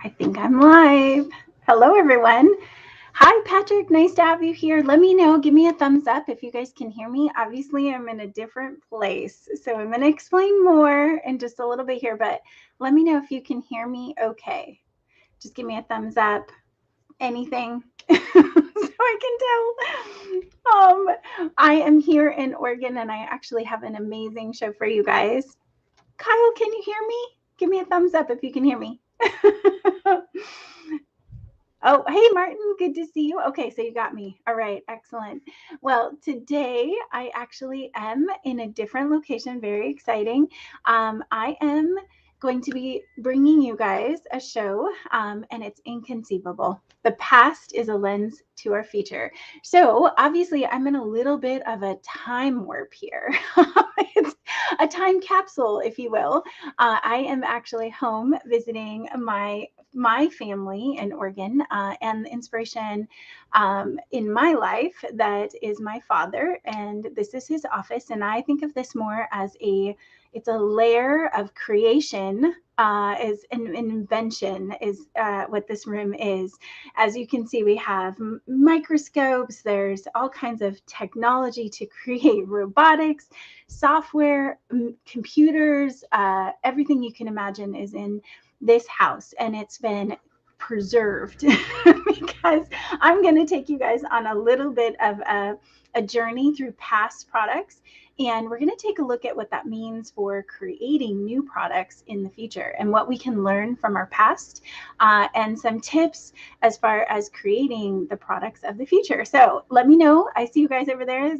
I think I'm live. Hello, everyone. Hi, Patrick. Nice to have you here. Let me know. Give me a thumbs up if you guys can hear me. Obviously, I'm in a different place, so I'm going to explain more in just a little bit here, but let me know if you can hear me okay. Just give me a thumbs up, anything, so I can tell. I am here in Oregon, and I actually have an amazing show for you guys. Kyle, can you hear me? Give me a thumbs up if you can hear me. Oh, hey, Martin, good to see you. Okay, so you got me. All right, excellent. Well, today I actually am in a different location, very exciting. I am going to be bringing you guys a show, and it's Inconceivable. The past is a lens to our future. So, obviously, I'm in a little bit of a time warp here. It's a time capsule, if you will. I am actually home visiting my family in Oregon, and the inspiration in my life that is my father, and this is his office. And I think of this more as it's a layer of creation, is an invention is what this room is. As you can see, we have microscopes. There's all kinds of technology to create robotics, software, computers, everything you can imagine is in this house, and it's been preserved because I'm going to take you guys on a little bit of a journey through past products, and we're going to take a look at what that means for creating new products in the future and what we can learn from our past, and some tips as far as creating the products of the future. So let me know. I see you guys over there.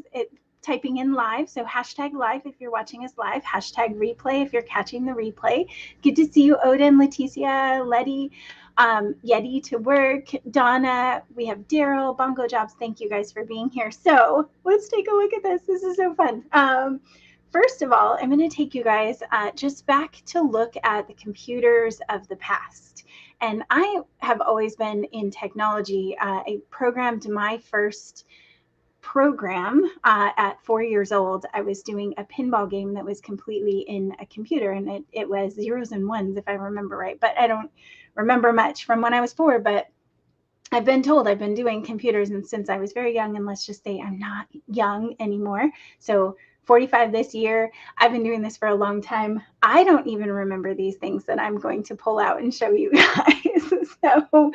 Typing in live. So hashtag live if you're watching us live, hashtag replay if you're catching the replay. Good to see you, Odin, Leticia, Letty, Yeti to work, Donna. We have Daryl, Bongo Jobs. Thank you guys for being here. So let's take a look at this. This is so fun. First of all, I'm going to take you guys just back to look at the computers of the past. And I have always been in technology. I programmed my first program at 4 years old. I was doing a pinball game that was completely in a computer, and it was zeros and ones, if I remember right. But I don't remember much from when I was 4, but I've been told I've been doing computers and since I was very young, and let's just say I'm not young anymore. So 45 this year. I've been doing this for a long time. I don't even remember these things that I'm going to pull out and show you guys. So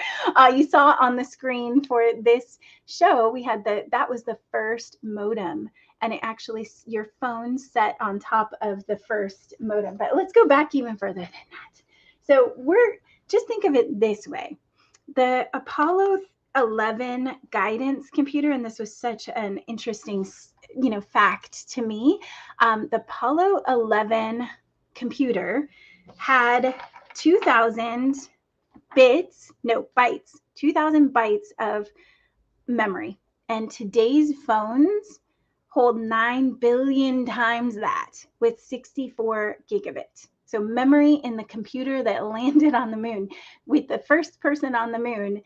you saw on the screen for this show, we had that was the first modem, and it actually, your phone set on top of the first modem. But let's go back even further than that. So just think of it this way. The Apollo 11 guidance computer, and this was such an interesting fact to me. The Apollo 11 computer had 2,000 bytes, 2,000 bytes of memory. And today's phones hold 9 billion times that with 64 gigabits. So memory in the computer that landed on the moon with the first person on the moon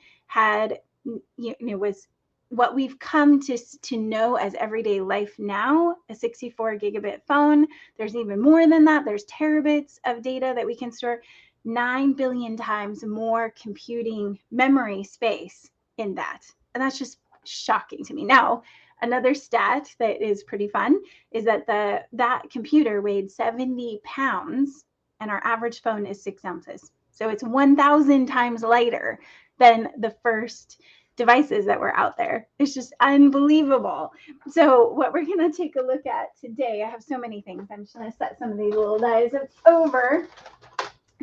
was what we've come to know as everyday life now, a 64 gigabit phone. There's even more than that. There's terabits of data that we can store, 9 billion times more computing memory space in that. And that's just shocking to me. Now, another stat that is pretty fun is that that computer weighed 70 pounds and our average phone is 6 ounces. So it's 1,000 times lighter than the first devices that were out there. It's just unbelievable. So what we're going to take a look at today, I have so many things. I'm just going to set some of these little guys over.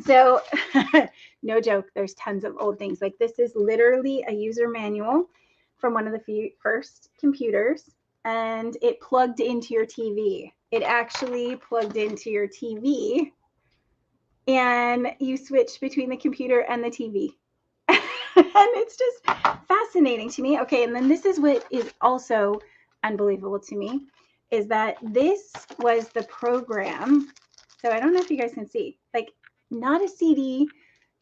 So no joke, there's tons of old things. Like this is literally a user manual from one of the first computers, and it plugged into your TV. It actually plugged into your TV, and you switched between the computer and the TV. And it's just fascinating to me. Okay, and then this is what is also unbelievable to me, is that this was the program. So I don't know if you guys can see, like not a CD,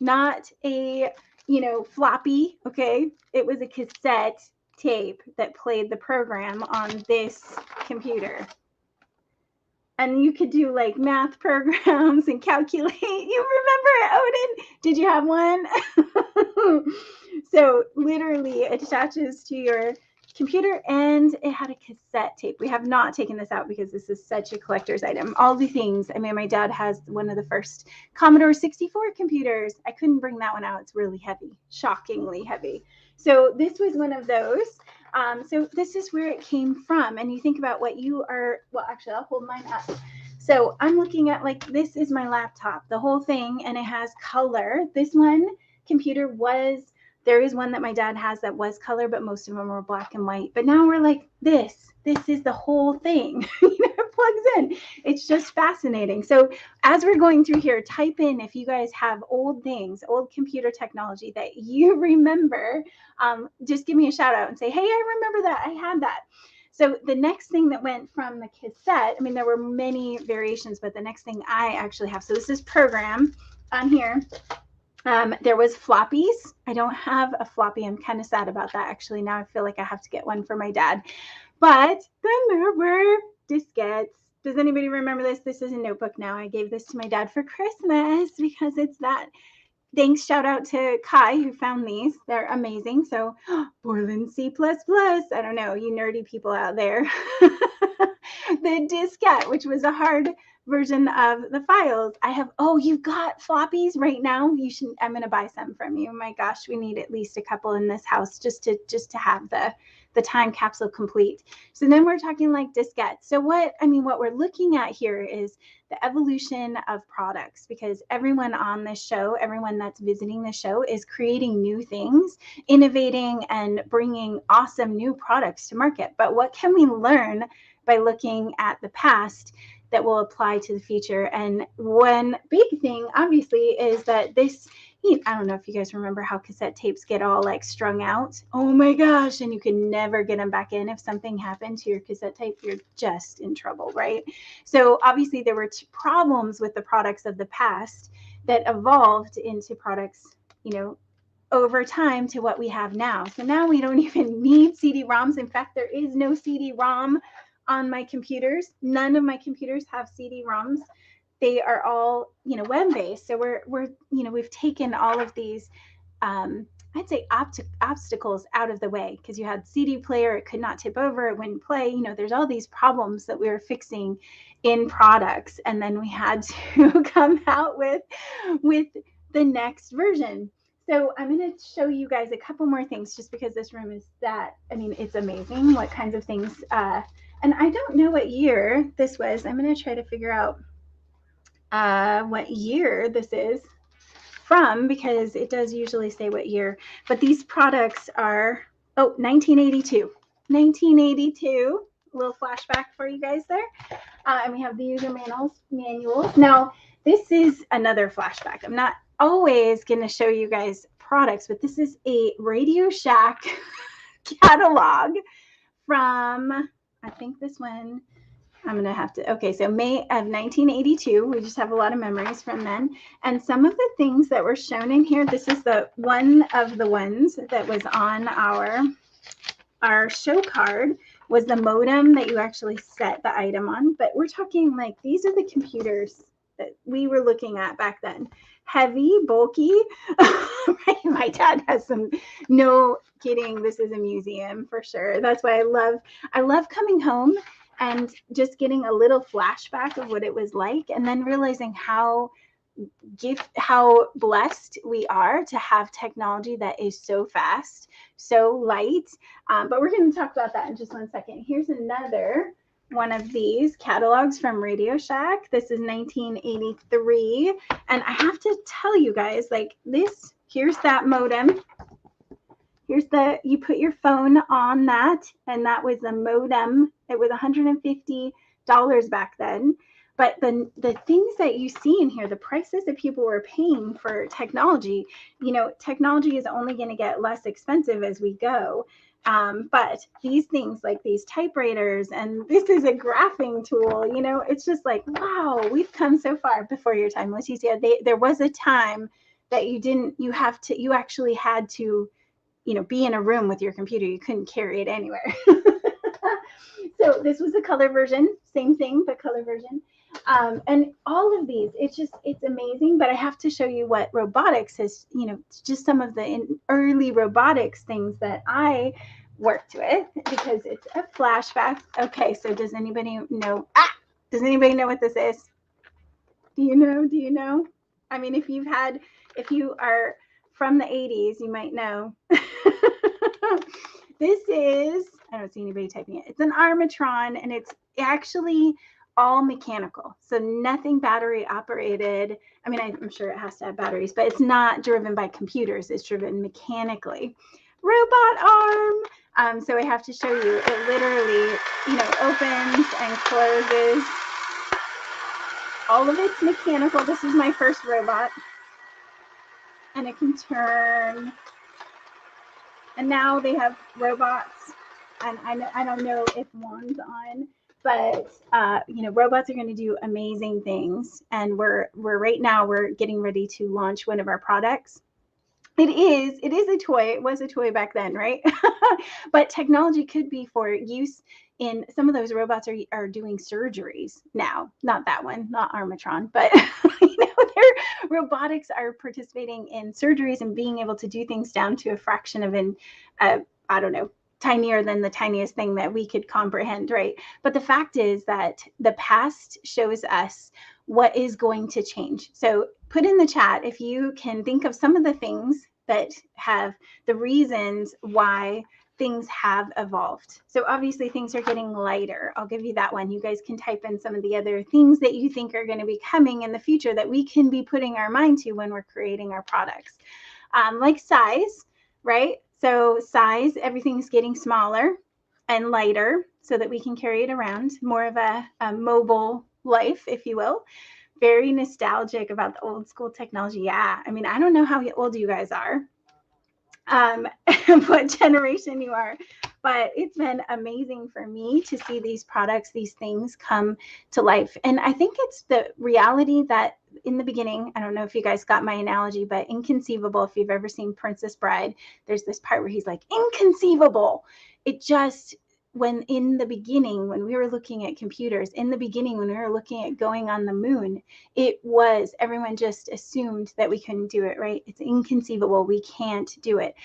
not a, floppy, okay? It was a cassette tape that played the program on this computer. and you could do like math programs and calculate. You remember it, Odin? Did you have one? So literally it attaches to your computer, and it had a cassette tape. We have not taken this out because this is such a collector's item. All the things, I mean, my dad has one of the first Commodore 64 computers. I couldn't bring that one out. It's really heavy, shockingly heavy. So this was one of those. So this is where it came from. And you think about what you are, well, actually, I'll hold mine up. So I'm looking at, like, this is my laptop, the whole thing, and it has color. This one computer was, there is one that my dad has that was color, but most of them were black and white. But now we're like, this is the whole thing. It plugs in. It's just fascinating. So as we're going through here, type in if you guys have old things, old computer technology that you remember. Just give me a shout out and say, hey, I remember that. I had that. So the next thing that went from the cassette, I mean, there were many variations, but the next thing I actually have, so this is program on here. There was floppies. I don't have a floppy. I'm kind of sad about that. Actually, now I feel like I have to get one for my dad. But then there were diskettes. Does anybody remember this? This is a notebook now. I gave this to my dad for Christmas because it's that. Thanks, shout out to Kai who found these. They're amazing. So Borland C++, I don't know, you nerdy people out there. The diskette, which was a hard version of the files. I have, oh, you've got floppies right now. You should, I'm going to buy some from you. My gosh, we need at least a couple in this house just to have the time capsule complete. So then we're talking like diskettes. So what we're looking at here is the evolution of products, because everyone on this show, everyone that's visiting the show is creating new things, innovating and bringing awesome new products to market. But what can we learn by looking at the past that will apply to the future? And one big thing, obviously, is that this, I don't know if you guys remember how cassette tapes get all like strung out. Oh my gosh. And you can never get them back in. If something happened to your cassette tape, you're just in trouble, right? So obviously there were problems with the products of the past that evolved into products, over time to what we have now. So now we don't even need CD-ROMs. In fact, there is no CD-ROM on my computers. None of my computers have CD-ROMs. They are all, web-based. So we've taken all of these, I'd say obstacles out of the way, because you had CD player, it could not tip over, it wouldn't play. There's all these problems that we were fixing in products. And then we had to come out with the next version. So I'm going to show you guys a couple more things, just because this room is it's amazing what kinds of things, and I don't know what year this was. I'm going to try to figure out what year this is from, because it does usually say what year. But these products are, 1982. 1982. A little flashback for you guys there. And we have the user manuals. Now, this is another flashback. I'm not always going to show you guys products, but this is a Radio Shack catalog from, I think this one, I'm going to have to, okay, so May of 1982. We just have a lot of memories from then. And some of the things that were shown in here, this is the one of the ones that was on our show card, was the modem that you actually set the item on. But we're talking like, these are the computers that we were looking at back then. Heavy, bulky. Right? My dad has some, no kidding, this is a museum for sure. That's why I love coming home and just getting a little flashback of what it was like, and then realizing how blessed we are to have technology that is so fast, so light. But we're going to talk about that in just one second. Here's another one of these catalogs from Radio Shack. This is 1983. And I have to tell you guys, like this, here's that modem. Here's you put your phone on that, and that was a modem. It was $150 back then. But the things that you see in here, the prices that people were paying for technology, technology is only going to get less expensive as we go. But these things like these typewriters, and this is a graphing tool, it's just like, wow, we've come so far before your time. Leticia, there was a time that you actually had to, be in a room with your computer. You couldn't carry it anywhere. So this was the color version, same thing, but color version. And all of these, it's amazing. But I have to show you what robotics has, just some of the early robotics things that I worked with, because it's a flashback. Okay, so does anybody know? Does anybody know what this is? Do you know? Do you know? I mean, if you are from the 80s, you might know. This is, I don't see anybody typing it. It's an Armatron, and it's actually all mechanical. So nothing battery operated. I mean, I'm sure it has to have batteries, but it's not driven by computers. It's driven mechanically. Robot arm. So I have to show you, it literally, opens and closes. All of it's mechanical. This is my first robot. And it can turn. And now they have robots. And I don't know if one's on, but robots are going to do amazing things. And we're right now we're getting ready to launch one of our products. It is a toy. It was a toy back then, right? But technology could be for use in some of those robots are doing surgeries now. Not that one, not Armatron, but their robotics are participating in surgeries and being able to do things down to a fraction of I don't know, tinier than the tiniest thing that we could comprehend, right? But the fact is that the past shows us what is going to change. So put in the chat if you can think of some of the things that have the reasons why things have evolved. So obviously things are getting lighter. I'll give you that one. You guys can type in some of the other things that you think are going to be coming in the future that we can be putting our mind to when we're creating our products. Like size, right? So size, everything's getting smaller and lighter so that we can carry it around. More of a mobile life, if you will. Very nostalgic about the old school technology. Yeah, I mean, I don't know how old you guys are, what generation you are, but it's been amazing for me to see these products, these things come to life. And I think it's the reality that in the beginning, I don't know if you guys got my analogy, but Inconceivable, if you've ever seen Princess Bride, there's this part where he's like, inconceivable. It just, when in the beginning, when we were looking at computers, in the beginning, when we were looking at going on the moon, everyone just assumed that we couldn't do it, right? It's inconceivable. We can't do it.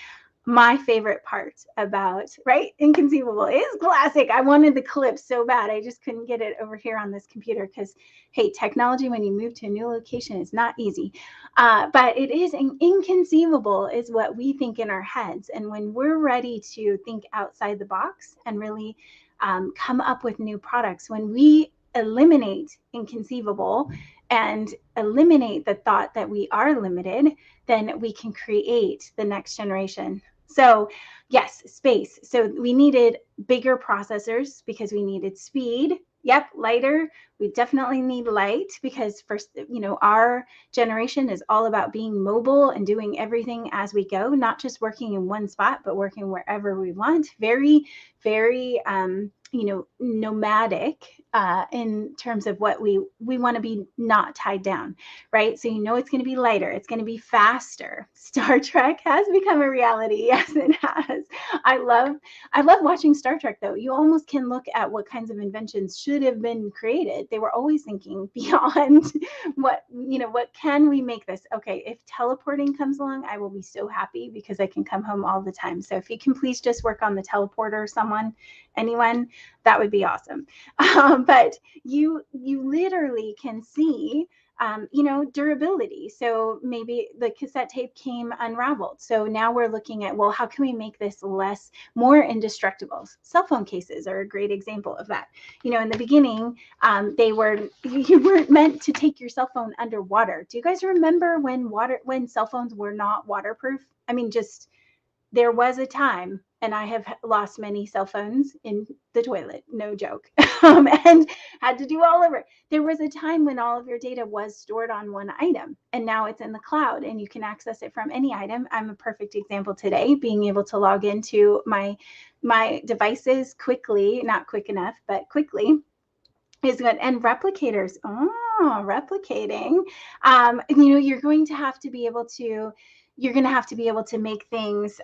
My favorite part about, right, Inconceivable is classic. I wanted the clip so bad. I just couldn't get it over here on this computer because, hey, technology, when you move to a new location, is not easy. But it is inconceivable is what we think in our heads. And when we're ready to think outside the box and really come up with new products, when we eliminate inconceivable and eliminate the thought that we are limited, then we can create the next generation. So yes, space. So we needed bigger processors because we needed speed. Yep, lighter. We definitely need light because first, our generation is all about being mobile and doing everything as we go, not just working in one spot, but working wherever we want. Very, very, nomadic in terms of what we want to be not tied down, right? So it's going to be lighter. It's going to be faster. Star Trek has become a reality. Yes, it has. I love watching Star Trek, though. You almost can look at what kinds of inventions should have been created. They were always thinking beyond what can we make this? Okay, if teleporting comes along, I will be so happy because I can come home all the time. So if you can please just work on the teleporter, anyone, that would be awesome. But you literally can see durability. So maybe the cassette tape came unraveled. So now we're looking at, well, how can we make this more indestructible? Cell phone cases are a great example of that. In the beginning, you weren't meant to take your cell phone underwater. Do you guys remember when cell phones were not waterproof? I mean, there was a time, and I have lost many cell phones in the toilet, no joke, and had to do all over. There was a time when all of your data was stored on one item, and now it's in the cloud, and you can access it from any item. I'm a perfect example today, being able to log into my devices quickly, not quick enough, but quickly is good. And replicators, replicating, you're going to have to be able to you're going to have to be able to make things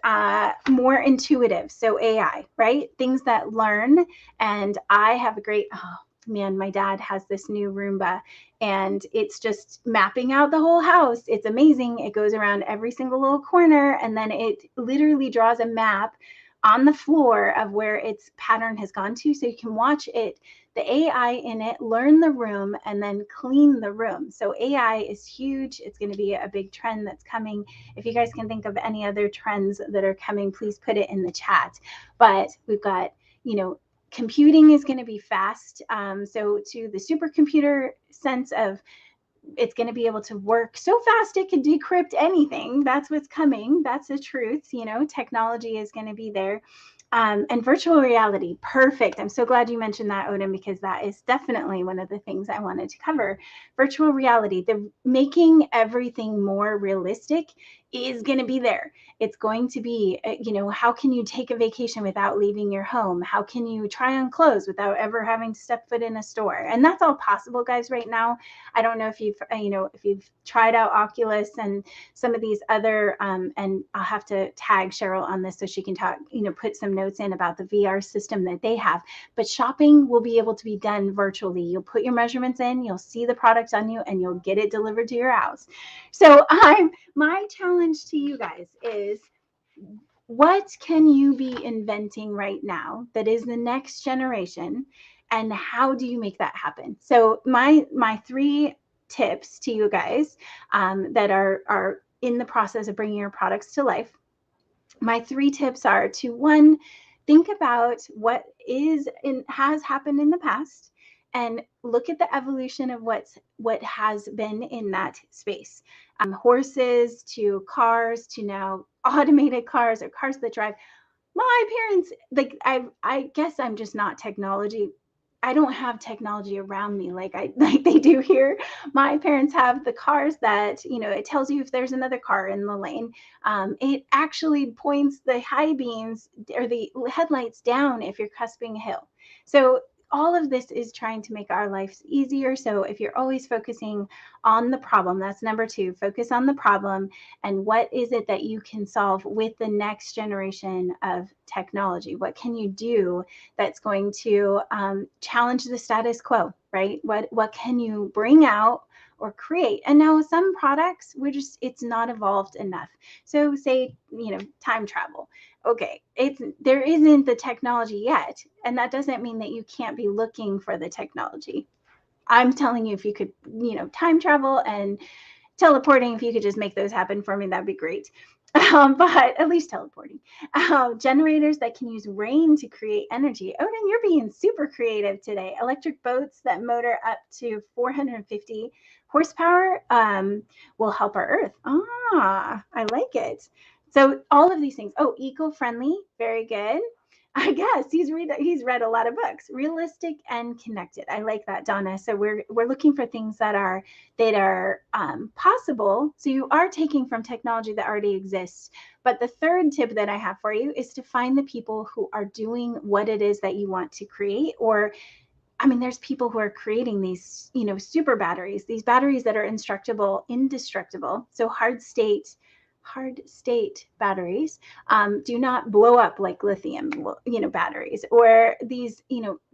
more intuitive. So AI, right? Things that learn. And I have a great, oh man, my dad has this new Roomba and it's just mapping out the whole house. It's amazing. It goes around every single little corner and then it literally draws a map on the floor of where its pattern has gone to. So you can watch it, the AI in it, learn the room and then clean the room. So AI is huge. It's going to be a big trend that's coming. If you guys can think of any other trends that are coming, please put it in the chat. But we've got, computing is going to be fast. So to the supercomputer sense of it's going to be able to work so fast it can decrypt anything. That's what's coming. That's the truth. Technology is going to be there. And virtual reality, perfect. I'm so glad you mentioned that, Odin, because that is definitely one of the things I wanted to cover. Virtual reality, the making everything more realistic is going to be there. It's going to be, how can you take a vacation without leaving your home? How can you try on clothes without ever having to step foot in a store? And that's all possible, guys, right now. I don't know if you've tried out Oculus and some of these other, and I'll have to tag Cheryl on this so she can talk, put some notes in about the VR system that they have. But shopping will be able to be done virtually. You'll put your measurements in, you'll see the product on you, and you'll get it delivered to your house. So my challenge to you guys is, what can you be inventing right now that is the next generation, and how do you make that happen? So my 3 tips to you guys that are in the process of bringing your products to life. My 3 tips are to, 1, think about what has happened in the past and look at the evolution of what has been in that space. Horses to cars to now automated cars or cars that drive. My parents, like, I guess I'm just not technology. I don't have technology around me like they do here. My parents have the cars that, it tells you if there's another car in the lane. It actually points the high beams or the headlights down if you're cusping a hill. So all of this is trying to make our lives easier. So if you're always focusing on the problem, that's number 2, focus on the problem and what is it that you can solve with the next generation of technology? What can you do that's going to challenge the status quo, right? What can you bring out or create? And now some products, it's not evolved enough. So say, time travel. Okay, there isn't the technology yet, and that doesn't mean that you can't be looking for the technology. I'm telling you, if you could, time travel and teleporting, if you could just make those happen for me, that'd be great. But at least teleporting. Generators that can use rain to create energy. Odin, you're being super creative today. Electric boats that motor up to 450 horsepower will help our Earth. I like it. So all of these things. Oh, eco-friendly, very good. I guess he's read a lot of books. Realistic and connected. I like that, Donna. So we're looking for things that are possible. So you are taking from technology that already exists. But the 3rd tip that I have for you is to find the people who are doing what it is that you want to create. Or, there's people who are creating these, super batteries, these batteries that are indestructible. So hard state batteries do not blow up like lithium, batteries, or these,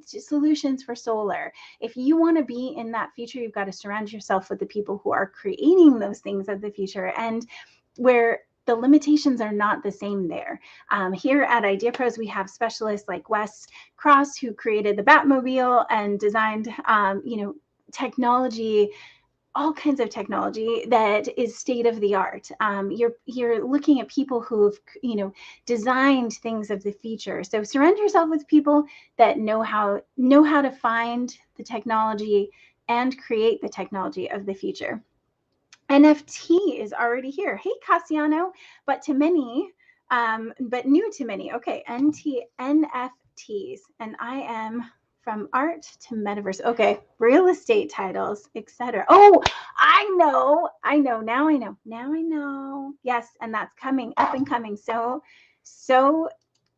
solutions for solar. If you want to be in that future, you've got to surround yourself with the people who are creating those things of the future, and where the limitations are not the same there. Here at IdeaPros, we have specialists like Wes Cross, who created the Batmobile and designed, technology, all kinds of technology that is state of the art. You're looking at people who've, designed things of the future. So surround yourself with people that know how to find the technology and create the technology of the future. NFT is already here. Hey, Cassiano, but to many, but new to many. Okay, NFTs, and I am from art to metaverse. Okay, real estate titles, etc. Oh, I know. Now I know. Yes, and that's coming up and coming so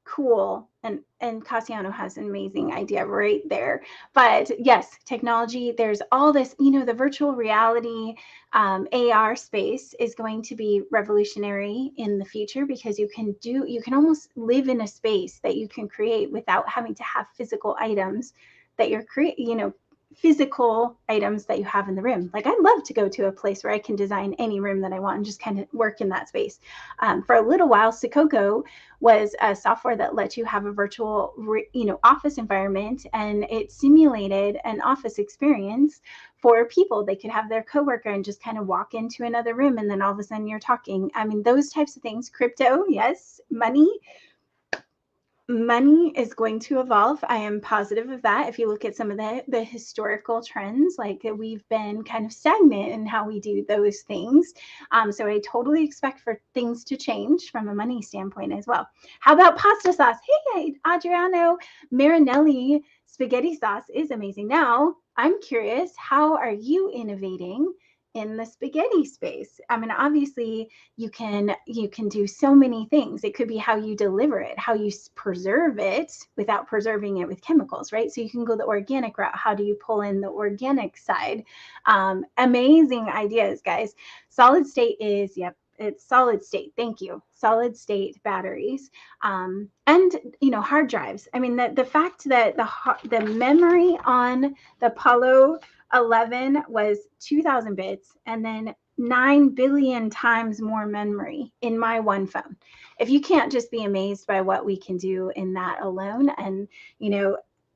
cool. And Cassiano has an amazing idea right there. But yes, technology, there's all this, the virtual reality, AR space is going to be revolutionary in the future, because you can almost live in a space that you can create without having to have physical items that you're creating, physical items that you have in the room. Like, I'd love to go to a place where I can design any room that I want and just kind of work in that space. For a little while, Sikoko was a software that lets you have a virtual, office environment, and it simulated an office experience for people. They could have their coworker and just kind of walk into another room, and then all of a sudden you're talking. I mean, those types of things. Crypto, yes. Money is going to evolve. I am positive of that. If you look at some of the historical trends, like, we've been kind of stagnant in how we do those things. So I totally expect for things to change from a money standpoint as well. How about pasta sauce? Hey, Adriano, Marinelli spaghetti sauce is amazing. Now, I'm curious, how are you innovating in the spaghetti space? I mean, obviously you can do so many things. It could be how you deliver it, how you preserve it without preserving it with chemicals, right? So you can go the organic route. How do you pull in the organic side? Amazing ideas, guys. Solid state is, yep, it's solid state. Thank you. Solid state batteries, and hard drives. I mean, the fact that the memory on the Apollo 11 was 2,000 bits, and then 9 billion times more memory in my one phone. If you can't just be amazed by what we can do in that alone, and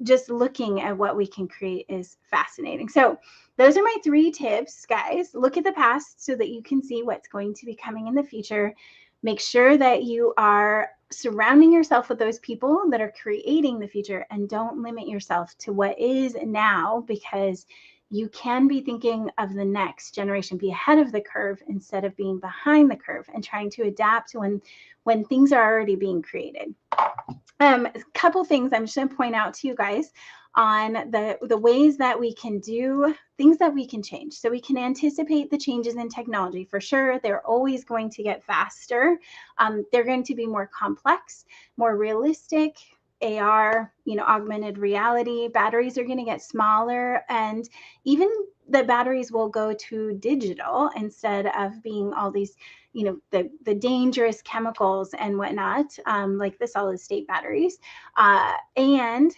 just looking at what we can create is fascinating. So those are my 3 tips, guys. Look at the past so that you can see what's going to be coming in the future. Make sure that you are surrounding yourself with those people that are creating the future, and don't limit yourself to what is now, because you can be thinking of the next generation, be ahead of the curve instead of being behind the curve and trying to adapt to when things are already being created. A couple things I'm just going to point out to you guys on the ways that we can do things that we can change. So we can anticipate the changes in technology. For sure, they're always going to get faster. They're going to be more complex, more realistic. AR, augmented reality, batteries are going to get smaller, and even the batteries will go to digital instead of being all these, the dangerous chemicals and whatnot, like the solid state batteries. And,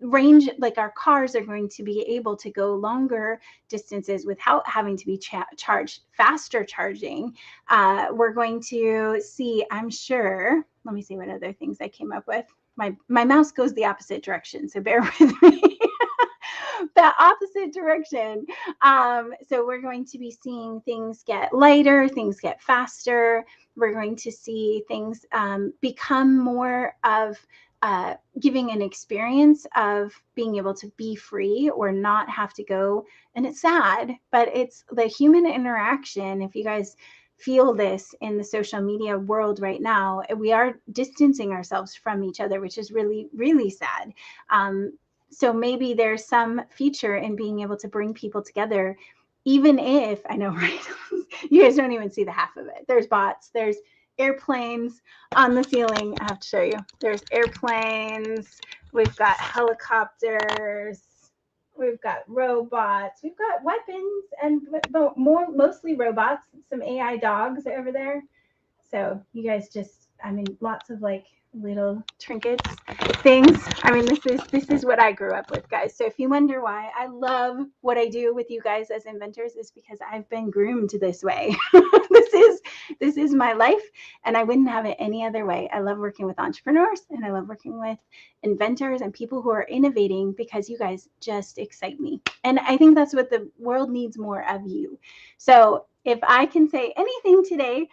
range, like our cars are going to be able to go longer distances without having to be charged, faster charging. We're going to see, I'm sure, let me see what other things I came up with. My mouse goes the opposite direction, so bear with me. The opposite direction. So we're going to be seeing things get lighter, things get faster. We're going to see things become more of giving an experience of being able to be free or not have to go. And it's sad, but it's the human interaction. If you guys feel this in the social media world right now, we are distancing ourselves from each other, which is really, really sad. So maybe there's some feature in being able to bring people together, even if, I know, right? You guys don't even see the half of it. There's bots, there's airplanes on the ceiling. I have to show you. There's airplanes. We've got helicopters. We've got robots. We've got weapons, and mostly robots. Some AI dogs over there. So you guys just, lots of like little trinkets, things. This is what I grew up with, guys. So if you wonder why I love what I do with you guys as inventors, is because I've been groomed this way. This is my life, and I wouldn't have it any other way. I love working with entrepreneurs, and I love working with inventors and people who are innovating, because you guys just excite me. And I think that's what the world needs more of you. So if I can say anything today,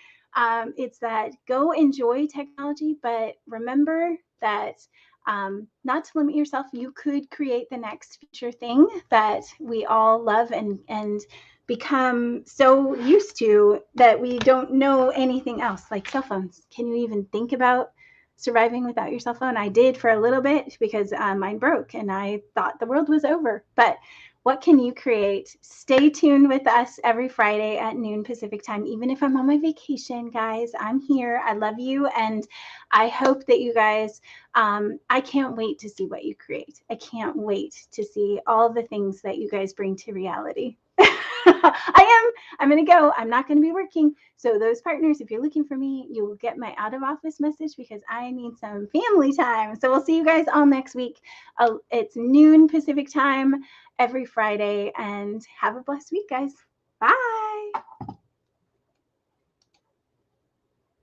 it's that go enjoy technology, but remember that not to limit yourself. You could create the next future thing that we all love and become so used to that we don't know anything else, like cell phones. Can you even think about surviving without your cell phone? I did for a little bit, because mine broke and I thought the world was over. But What can you create? Stay tuned with us every Friday at noon Pacific time. Even if I'm on my vacation, guys, I'm here. I love you. And I hope that you guys, I can't wait to see what you create. I can't wait to see all the things that you guys bring to reality. I'm going to go. I'm not going to be working. So those partners, if you're looking for me, you'll get my out of office message because I need some family time. So we'll see you guys all next week. It's noon Pacific time every Friday, and have a blessed week, guys. Bye.